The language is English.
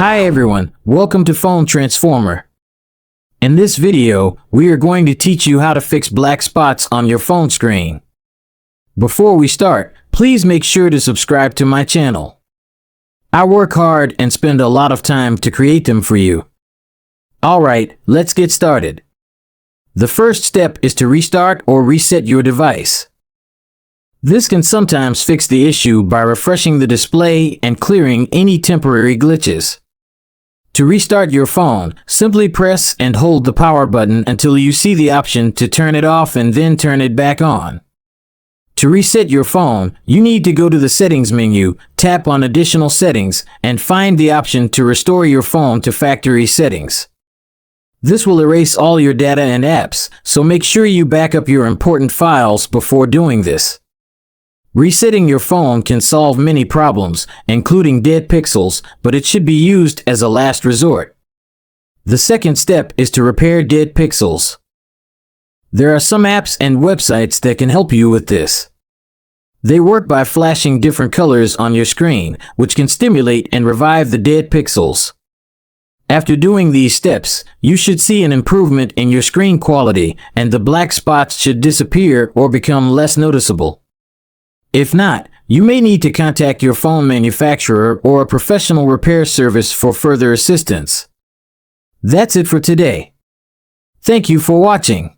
Hi everyone, welcome to Phone Transformer. In this video, we are going to teach you how to fix black spots on your phone screen. Before we start, please make sure to subscribe to my channel. I work hard and spend a lot of time to create them for you. Alright, let's get started. The first step is to restart or reset your device. This can sometimes fix the issue by refreshing the display and clearing any temporary glitches. To restart your phone, simply press and hold the power button until you see the option to turn it off and then turn it back on. To reset your phone, you need to go to the Settings menu, tap on Additional Settings, and find the option to restore your phone to factory settings. This will erase all your data and apps, so make sure you back up your important files before doing this. Resetting your phone can solve many problems, including dead pixels, but it should be used as a last resort. The second step is to repair dead pixels. There are some apps and websites that can help you with this. They work by flashing different colors on your screen, which can stimulate and revive the dead pixels. After doing these steps, you should see an improvement in your screen quality, and the black spots should disappear or become less noticeable. If not, you may need to contact your phone manufacturer or a professional repair service for further assistance. That's it for today. Thank you for watching.